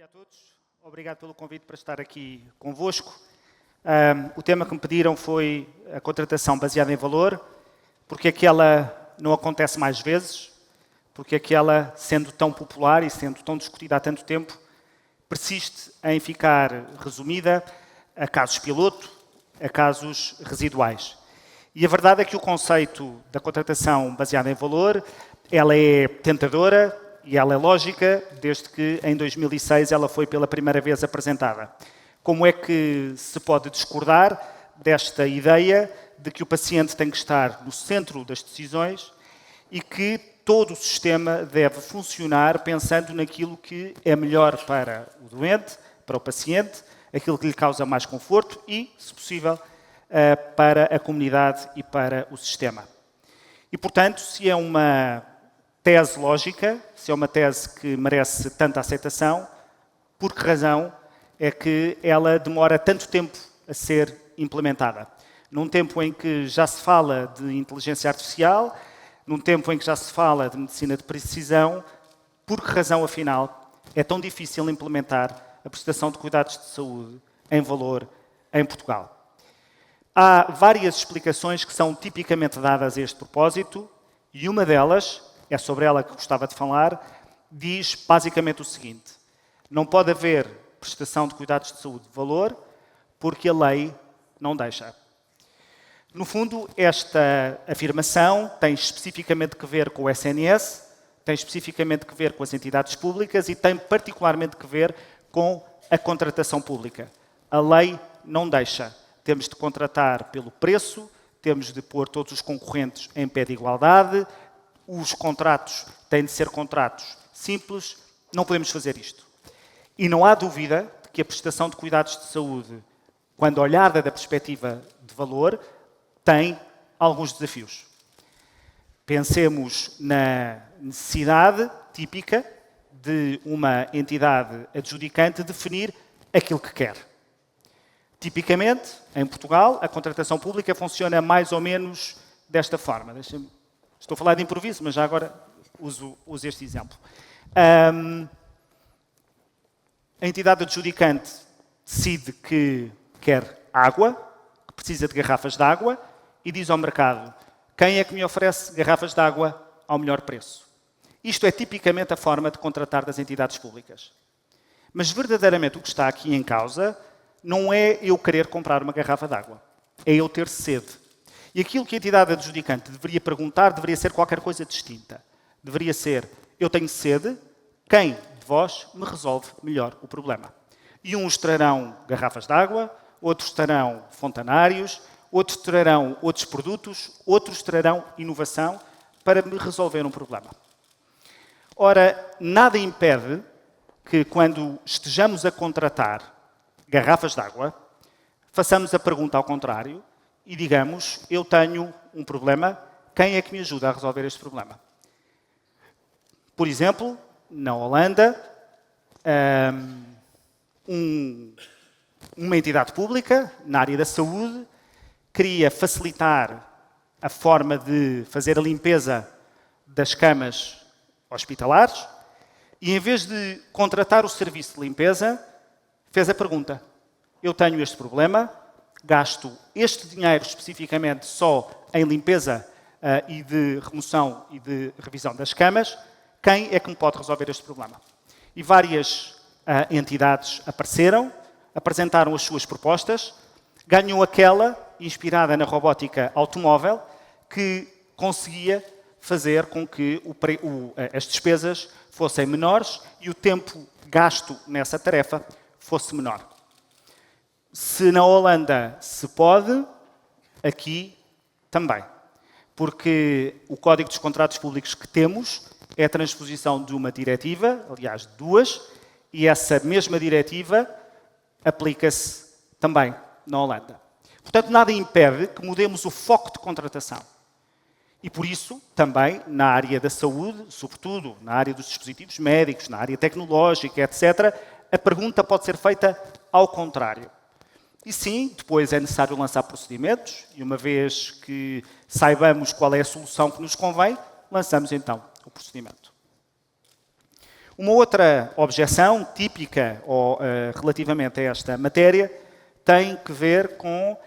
dia a todos. Obrigado pelo convite para estar aqui convosco. O tema que me pediram foi a contratação baseada em valor, porque é que ela não acontece mais vezes, porque é que ela, sendo tão popular e sendo tão discutida há tanto tempo, persiste em ficar resumida a casos piloto, a casos residuais. E a verdade é que o conceito da contratação baseada em valor, ela é tentadora e ela é lógica, desde que em 2006 ela foi pela primeira vez apresentada. Como é que se pode discordar desta ideia de que o paciente tem que estar no centro das decisões e que todo o sistema deve funcionar pensando naquilo que é melhor para o doente, para o paciente, aquilo que lhe causa mais conforto e, se possível, para a comunidade e para o sistema. E, portanto, se é uma tese lógica, se é uma tese que merece tanta aceitação, por que razão é que ela demora tanto tempo a ser implementada? Num tempo em que já se fala de inteligência artificial, num tempo em que já se fala de medicina de precisão, por que razão, afinal, é tão difícil implementar a prestação de cuidados de saúde em valor em Portugal? Há várias explicações que são tipicamente dadas a este propósito e uma delas, é sobre ela que gostava de falar, diz basicamente o seguinte: não pode haver prestação de cuidados de saúde de valor porque a lei não deixa. No fundo, esta afirmação tem especificamente que ver com o SNS, tem especificamente que ver com as entidades públicas e tem particularmente que ver com a contratação pública. A lei não deixa. Temos de contratar pelo preço, temos de pôr todos os concorrentes em pé de igualdade, os contratos têm de ser contratos simples, não podemos fazer isto. E não há dúvida de que a prestação de cuidados de saúde, quando olhada da perspectiva de valor, tem alguns desafios. Pensemos na necessidade típica de uma entidade adjudicante definir aquilo que quer. Tipicamente, em Portugal, a contratação pública funciona mais ou menos desta forma. Estou a falar de improviso, mas já agora uso este exemplo. A entidade adjudicante decide que quer água, que precisa de garrafas de água, e diz ao mercado: quem é que me oferece garrafas de água ao melhor preço? Isto é tipicamente a forma de contratar das entidades públicas. Mas verdadeiramente o que está aqui em causa não é eu querer comprar uma garrafa de água, é eu ter sede. E aquilo que a entidade adjudicante deveria perguntar deveria ser qualquer coisa distinta. Deveria ser: eu tenho sede, quem de vós me resolve melhor o problema? E uns trarão garrafas de água, outros trarão fontanários, outros trarão outros produtos, outros trarão inovação para me resolver um problema. Ora, nada impede que, quando estejamos a contratar garrafas de água, façamos a pergunta ao contrário e digamos: eu tenho um problema, quem é que me ajuda a resolver este problema? Por exemplo, na Holanda, uma entidade pública, na área da saúde, queria facilitar a forma de fazer a limpeza das camas hospitalares e, em vez de contratar o serviço de limpeza, fez a pergunta: eu tenho este problema, gasto este dinheiro especificamente só em limpeza e de remoção e de revisão das camas, quem é que me pode resolver este problema? E várias entidades apareceram, apresentaram as suas propostas, ganhou aquela inspirada na robótica automóvel que conseguia fazer com que as despesas fossem menores e o tempo gasto nessa tarefa fosse menor. Se na Holanda se pode, aqui também. Porque o Código dos Contratos Públicos que temos é a transposição de uma diretiva, aliás, de duas, e essa mesma diretiva aplica-se também na Holanda. Portanto, nada impede que mudemos o foco de contratação. E por isso, também, na área da saúde, sobretudo na área dos dispositivos médicos, na área tecnológica, etc., a pergunta pode ser feita ao contrário. E sim, depois é necessário lançar procedimentos, e uma vez que saibamos qual é a solução que nos convém, lançamos então o procedimento. Uma outra objeção típica relativamente a esta matéria tem que ver com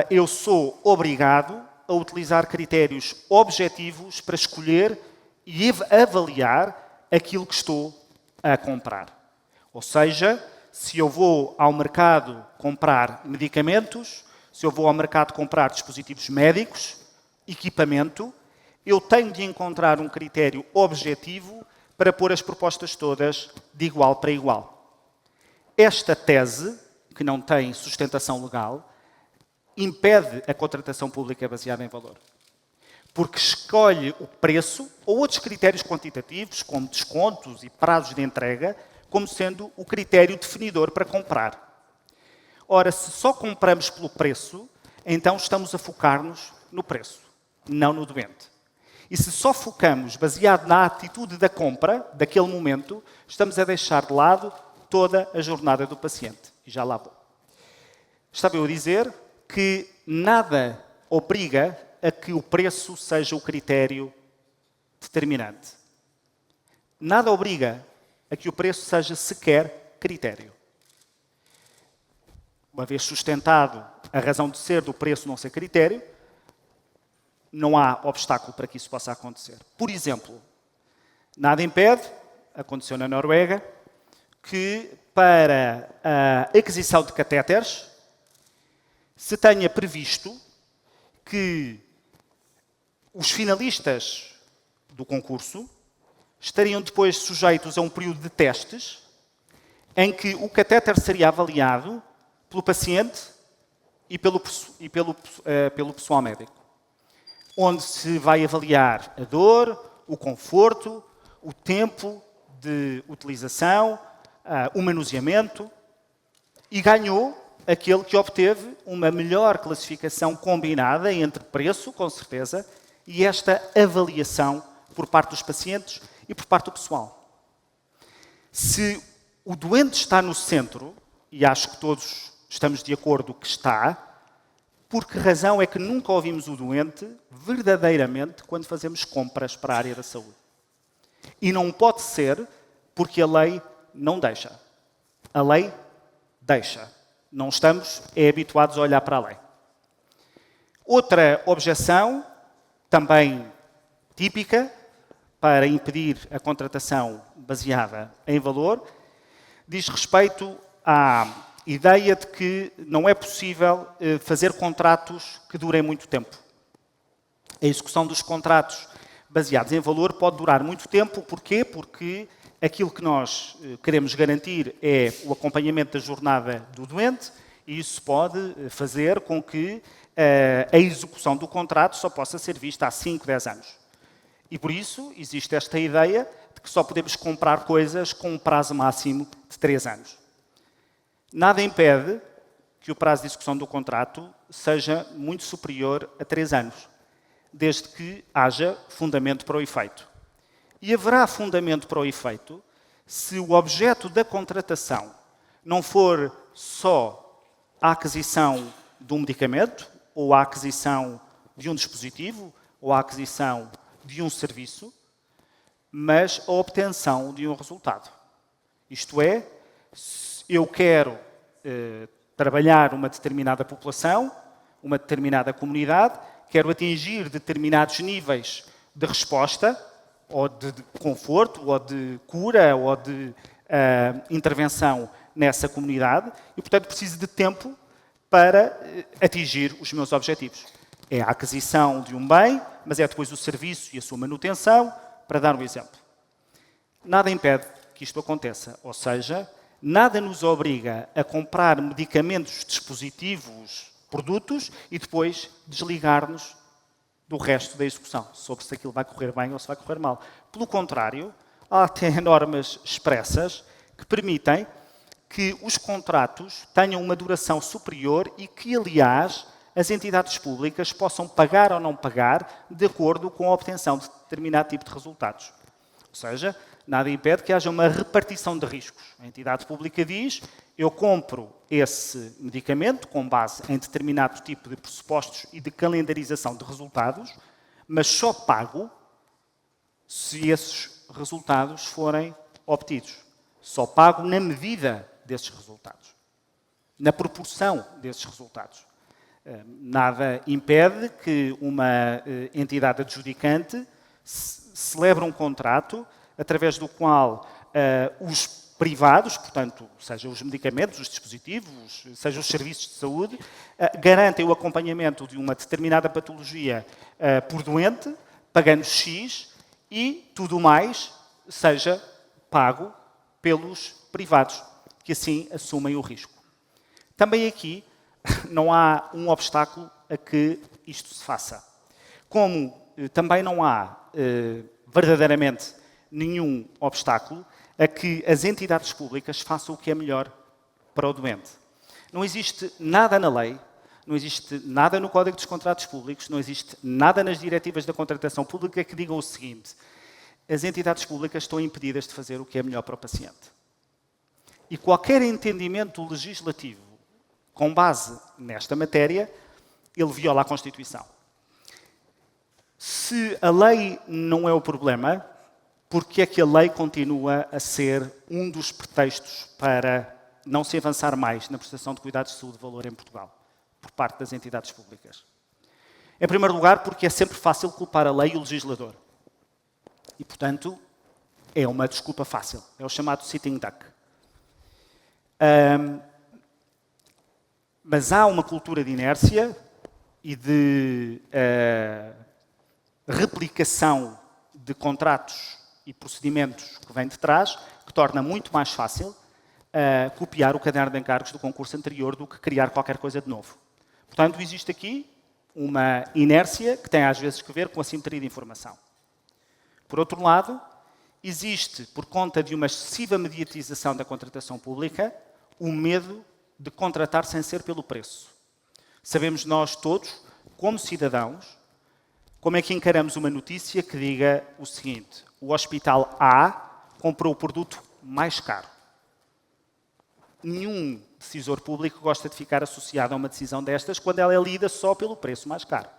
eu sou obrigado a utilizar critérios objetivos para escolher e avaliar aquilo que estou a comprar. Ou seja, se eu vou ao mercado comprar medicamentos, se eu vou ao mercado comprar dispositivos médicos, equipamento, eu tenho de encontrar um critério objetivo para pôr as propostas todas de igual para igual. Esta tese, que não tem sustentação legal, impede a contratação pública baseada em valor. Porque escolhe o preço ou outros critérios quantitativos, como descontos e prazos de entrega, como sendo o critério definidor para comprar. Ora, se só compramos pelo preço, então estamos a focar-nos no preço, não no doente. E se só focamos baseado na atitude da compra, daquele momento, estamos a deixar de lado toda a jornada do paciente. E já lá vou. Estava eu a dizer que nada obriga a que o preço seja o critério determinante. Nada obriga a que o preço seja sequer critério. Uma vez sustentado a razão de ser do preço não ser critério, não há obstáculo para que isso possa acontecer. Por exemplo, nada impede, aconteceu na Noruega, que para a aquisição de catéteres se tenha previsto que os finalistas do concurso estariam depois sujeitos a um período de testes em que o catéter seria avaliado pelo paciente e pelo pessoal médico, onde se vai avaliar a dor, o conforto, o tempo de utilização, o manuseamento, e ganhou aquele que obteve uma melhor classificação combinada entre preço, com certeza, e esta avaliação por parte dos pacientes e por parte do pessoal. Se o doente está no centro, e acho que todos estamos de acordo que está, por que razão é que nunca ouvimos o doente verdadeiramente quando fazemos compras para a área da saúde? E não pode ser porque a lei não deixa. A lei deixa. Não estamos habituados a olhar para a lei. Outra objeção, também típica, para impedir a contratação baseada em valor, diz respeito à ideia de que não é possível fazer contratos que durem muito tempo. A execução dos contratos baseados em valor pode durar muito tempo. Porquê? Porque aquilo que nós queremos garantir é o acompanhamento da jornada do doente e isso pode fazer com que a execução do contrato só possa ser vista há 5, 10 anos. E por isso existe esta ideia de que só podemos comprar coisas com um prazo máximo de 3 anos. Nada impede que o prazo de execução do contrato seja muito superior a 3 anos, desde que haja fundamento para o efeito. E haverá fundamento para o efeito se o objeto da contratação não for só a aquisição de um medicamento, ou a aquisição de um dispositivo, ou a aquisição de um serviço, mas a obtenção de um resultado. Isto é, eu quero trabalhar uma determinada população, uma determinada comunidade, quero atingir determinados níveis de resposta, ou de conforto, ou de cura, ou de intervenção nessa comunidade, e, portanto, preciso de tempo para atingir os meus objetivos. É a aquisição de um bem, mas é depois o serviço e a sua manutenção, para dar um exemplo. Nada impede que isto aconteça, ou seja, nada nos obriga a comprar medicamentos, dispositivos, produtos e depois desligar-nos do resto da execução, sobre se aquilo vai correr bem ou se vai correr mal. Pelo contrário, há até normas expressas que permitem que os contratos tenham uma duração superior e que, aliás, as entidades públicas possam pagar ou não pagar de acordo com a obtenção de determinado tipo de resultados. Ou seja, nada impede que haja uma repartição de riscos. A entidade pública diz, eu compro esse medicamento com base em determinado tipo de pressupostos e de calendarização de resultados, mas só pago se esses resultados forem obtidos. Só pago na medida desses resultados, na proporção desses resultados. Nada impede que uma entidade adjudicante celebre um contrato através do qual os privados, portanto, seja os medicamentos, os dispositivos, seja os serviços de saúde, garantem o acompanhamento de uma determinada patologia por doente, pagando X, e tudo mais seja pago pelos privados, que assim assumem o risco. Também aqui não há um obstáculo a que isto se faça. Como também não há verdadeiramente nenhum obstáculo a que as entidades públicas façam o que é melhor para o doente. Não existe nada na lei, não existe nada no Código dos Contratos Públicos, não existe nada nas diretivas da contratação pública que digam o seguinte: as entidades públicas estão impedidas de fazer o que é melhor para o paciente. E qualquer entendimento legislativo com base nesta matéria, ele viola a Constituição. Se a lei não é o problema, por que é que a lei continua a ser um dos pretextos para não se avançar mais na prestação de cuidados de saúde de valor em Portugal, por parte das entidades públicas? Em primeiro lugar, porque é sempre fácil culpar a lei e o legislador. E, portanto, é uma desculpa fácil. É o chamado sitting duck. Mas há uma cultura de inércia e de replicação de contratos e procedimentos que vem de trás, que torna muito mais fácil copiar o caderno de encargos do concurso anterior do que criar qualquer coisa de novo. Portanto, existe aqui uma inércia que tem às vezes que ver com a simetria de informação. Por outro lado, existe, por conta de uma excessiva mediatização da contratação pública, o medo de contratar sem ser pelo preço. Sabemos nós todos, como cidadãos, como é que encaramos uma notícia que diga o seguinte: o Hospital A comprou o produto mais caro. Nenhum decisor público gosta de ficar associado a uma decisão destas quando ela é lida só pelo preço mais caro.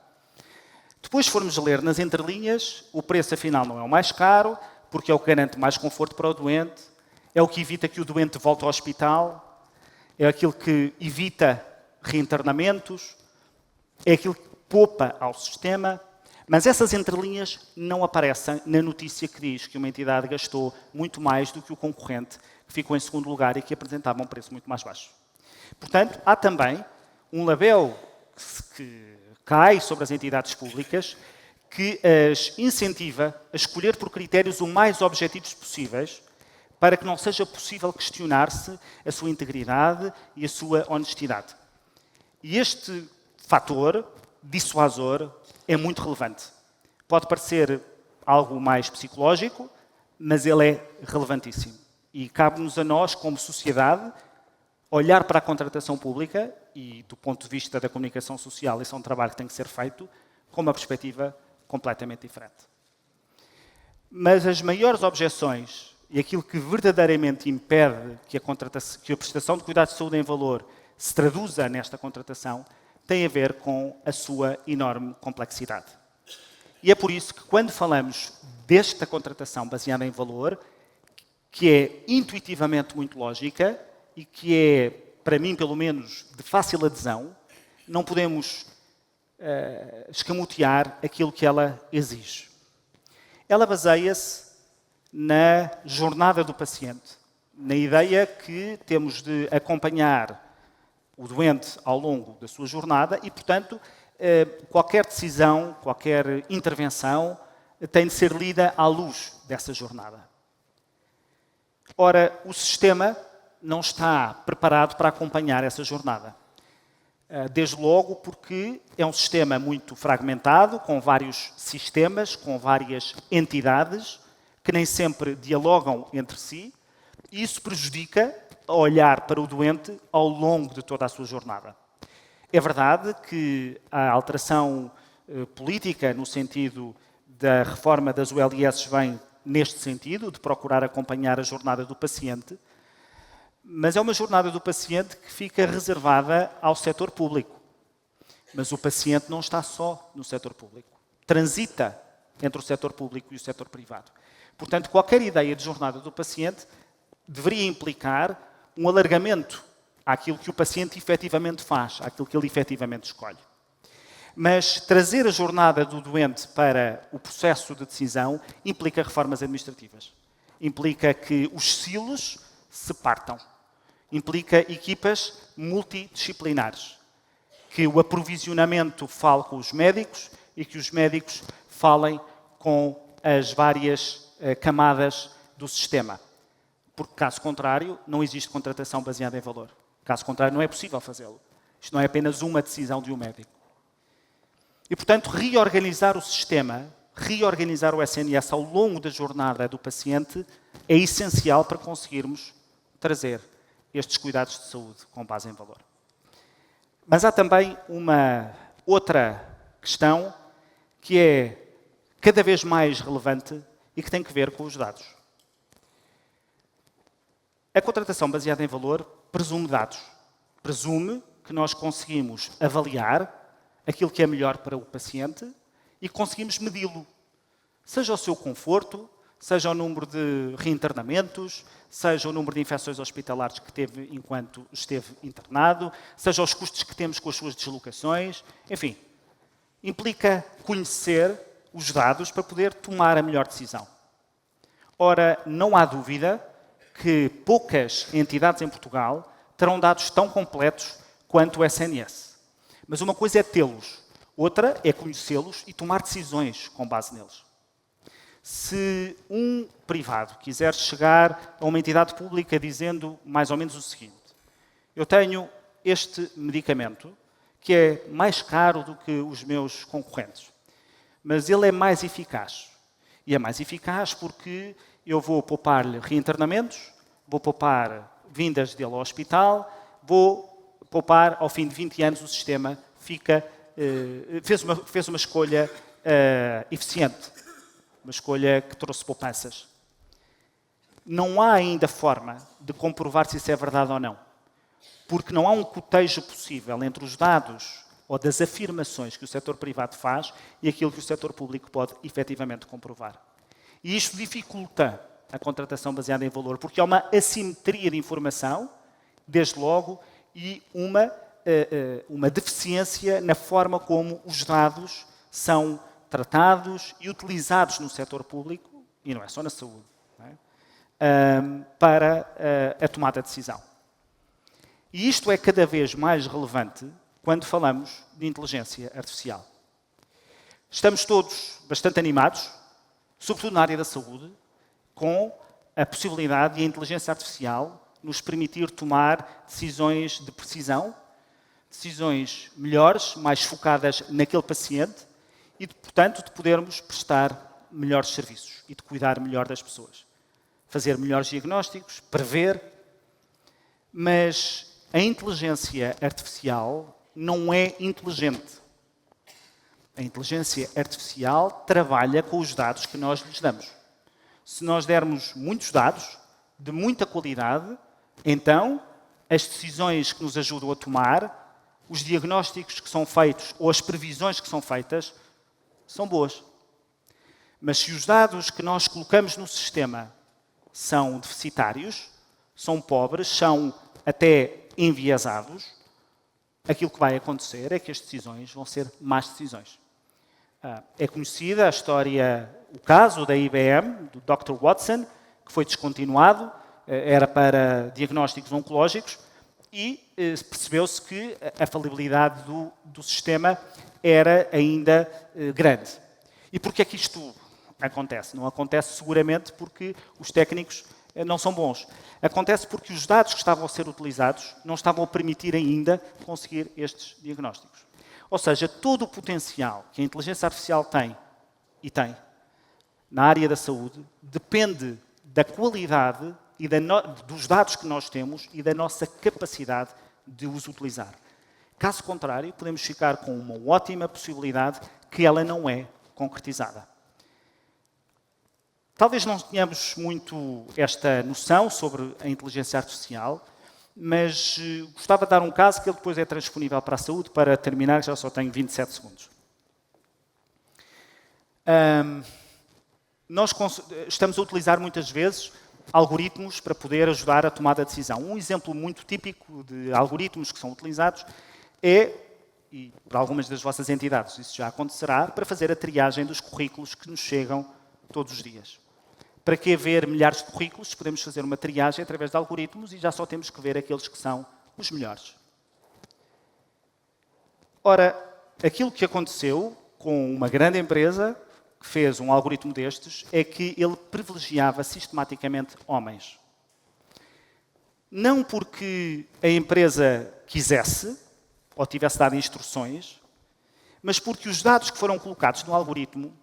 Depois, se formos ler nas entrelinhas, o preço afinal não é o mais caro, porque é o que garante mais conforto para o doente, é o que evita que o doente volte ao hospital, é aquilo que evita reinternamentos, é aquilo que poupa ao sistema. Mas essas entrelinhas não aparecem na notícia que diz que uma entidade gastou muito mais do que o concorrente, que ficou em segundo lugar e que apresentava um preço muito mais baixo. Portanto, há também um label que cai sobre as entidades públicas que as incentiva a escolher por critérios o mais objetivos possíveis para que não seja possível questionar-se a sua integridade e a sua honestidade. E este fator dissuasor é muito relevante. Pode parecer algo mais psicológico, mas ele é relevantíssimo. E cabe-nos a nós, como sociedade, olhar para a contratação pública e, do ponto de vista da comunicação social, esse é um trabalho que tem que ser feito com uma perspectiva completamente diferente. Mas as maiores objeções e aquilo que verdadeiramente impede que a prestação de cuidados de saúde em valor se traduza nesta contratação tem a ver com a sua enorme complexidade. E é por isso que, quando falamos desta contratação baseada em valor, que é intuitivamente muito lógica e que é, para mim, pelo menos, de fácil adesão, não podemos escamotear aquilo que ela exige. Ela baseia-se na jornada do paciente, na ideia que temos de acompanhar o doente ao longo da sua jornada e, portanto, qualquer decisão, qualquer intervenção tem de ser lida à luz dessa jornada. Ora, o sistema não está preparado para acompanhar essa jornada. Desde logo porque é um sistema muito fragmentado, com vários sistemas, com várias entidades, que nem sempre dialogam entre si, e isso prejudica a olhar para o doente ao longo de toda a sua jornada. É verdade que a alteração política, no sentido da reforma das ULS, vem neste sentido, de procurar acompanhar a jornada do paciente, mas é uma jornada do paciente que fica reservada ao setor público. Mas o paciente não está só no setor público. Transita entre o setor público e o setor privado. Portanto, qualquer ideia de jornada do paciente deveria implicar um alargamento àquilo que o paciente efetivamente faz, àquilo que ele efetivamente escolhe. Mas trazer a jornada do doente para o processo de decisão implica reformas administrativas. Implica que os silos se partam. Implica equipas multidisciplinares. Que o aprovisionamento fale com os médicos e que os médicos falem com as várias camadas do sistema. Porque, caso contrário, não existe contratação baseada em valor. Caso contrário, não é possível fazê-lo. Isto não é apenas uma decisão de um médico. E, portanto, reorganizar o sistema, reorganizar o SNS ao longo da jornada do paciente é essencial para conseguirmos trazer estes cuidados de saúde com base em valor. Mas há também uma outra questão que é cada vez mais relevante e que tem que ver com os dados. A contratação baseada em valor presume dados. Presume que nós conseguimos avaliar aquilo que é melhor para o paciente e conseguimos medi-lo. Seja o seu conforto, seja o número de reinternamentos, seja o número de infecções hospitalares que teve enquanto esteve internado, seja os custos que temos com as suas deslocações, enfim, implica conhecer os dados para poder tomar a melhor decisão. Ora, não há dúvida que poucas entidades em Portugal terão dados tão completos quanto o SNS. Mas uma coisa é tê-los, outra é conhecê-los e tomar decisões com base neles. Se um privado quiser chegar a uma entidade pública dizendo mais ou menos o seguinte: eu tenho este medicamento que é mais caro do que os meus concorrentes, mas ele é mais eficaz. E é mais eficaz porque eu vou poupar-lhe reinternamentos, vou poupar vindas dele ao hospital, vou poupar, ao fim de 20 anos, o sistema fez uma escolha eficiente, uma escolha que trouxe poupanças. Não há ainda forma de comprovar se isso é verdade ou não, porque não há um cotejo possível entre os dados ou das afirmações que o setor privado faz e aquilo que o setor público pode efetivamente comprovar. E isto dificulta a contratação baseada em valor, porque há uma assimetria de informação, desde logo, e uma deficiência na forma como os dados são tratados e utilizados no setor público, e não é só na saúde, não é? Para a tomada de decisão. E isto é cada vez mais relevante quando falamos de inteligência artificial. Estamos todos bastante animados, sobretudo na área da saúde, com a possibilidade de a inteligência artificial nos permitir tomar decisões de precisão, decisões melhores, mais focadas naquele paciente e, portanto, de podermos prestar melhores serviços e de cuidar melhor das pessoas. Fazer melhores diagnósticos, prever. Mas a inteligência artificial não é inteligente. A inteligência artificial trabalha com os dados que nós lhes damos. Se nós dermos muitos dados, de muita qualidade, então as decisões que nos ajudam a tomar, os diagnósticos que são feitos ou as previsões que são feitas, são boas. Mas se os dados que nós colocamos no sistema são deficitários, são pobres, são até enviesados, aquilo que vai acontecer é que as decisões vão ser más decisões. É conhecida a história, o caso da IBM, do Dr. Watson, que foi descontinuado, era para diagnósticos oncológicos, e percebeu-se que a falibilidade do sistema era ainda grande. E porquê é que isto acontece? Não acontece seguramente porque os técnicos não são bons. Acontece porque os dados que estavam a ser utilizados não estavam a permitir ainda conseguir estes diagnósticos. Ou seja, todo o potencial que a inteligência artificial tem, e tem, na área da saúde, depende da qualidade e dos dados que nós temos e da nossa capacidade de os utilizar. Caso contrário, podemos ficar com uma ótima possibilidade que ela não é concretizada. Talvez não tenhamos muito esta noção sobre a inteligência artificial, mas gostava de dar um caso que ele depois é transponível para a saúde, para terminar, já só tenho 27 segundos. nós estamos a utilizar muitas vezes algoritmos para poder ajudar a tomar a decisão. Um exemplo muito típico de algoritmos que são utilizados é, e para algumas das vossas entidades isso já acontecerá, para fazer a triagem dos currículos que nos chegam todos os dias. Para que ver milhares de currículos, podemos fazer uma triagem através de algoritmos e já só temos que ver aqueles que são os melhores. Ora, aquilo que aconteceu com uma grande empresa que fez um algoritmo destes é que ele privilegiava sistematicamente homens. Não porque a empresa quisesse ou tivesse dado instruções, mas porque os dados que foram colocados no algoritmo,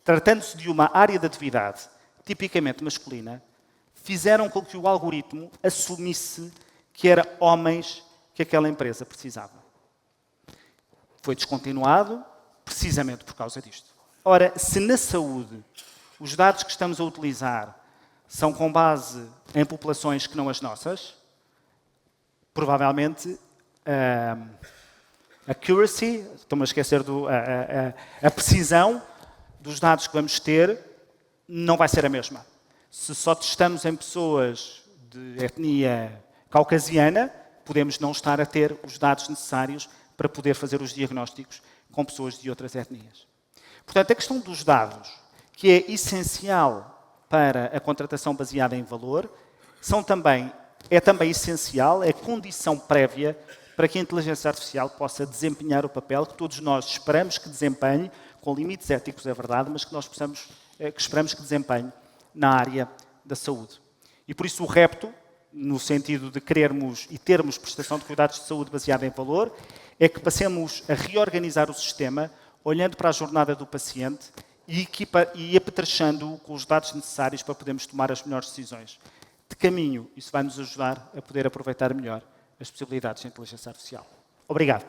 tratando-se de uma área de atividade tipicamente masculina, fizeram com que o algoritmo assumisse que era homens que aquela empresa precisava. Foi descontinuado precisamente por causa disto. Ora, se na saúde os dados que estamos a utilizar são com base em populações que não as nossas, provavelmente a accuracy, estou-me a esquecer a precisão dos dados que vamos ter não vai ser a mesma. Se só testamos em pessoas de etnia caucasiana, podemos não estar a ter os dados necessários para poder fazer os diagnósticos com pessoas de outras etnias. Portanto, a questão dos dados, que é essencial para a contratação baseada em valor, é também essencial, é condição prévia para que a inteligência artificial possa desempenhar o papel que todos nós esperamos que desempenhe, com limites éticos, é verdade, mas que nós esperamos que desempenhe na área da saúde. E por isso o repto, no sentido de querermos e termos prestação de cuidados de saúde baseada em valor, é que passemos a reorganizar o sistema, olhando para a jornada do paciente e apetrechando-o com os dados necessários para podermos tomar as melhores decisões. De caminho, isso vai nos ajudar a poder aproveitar melhor as possibilidades da inteligência artificial. Obrigado.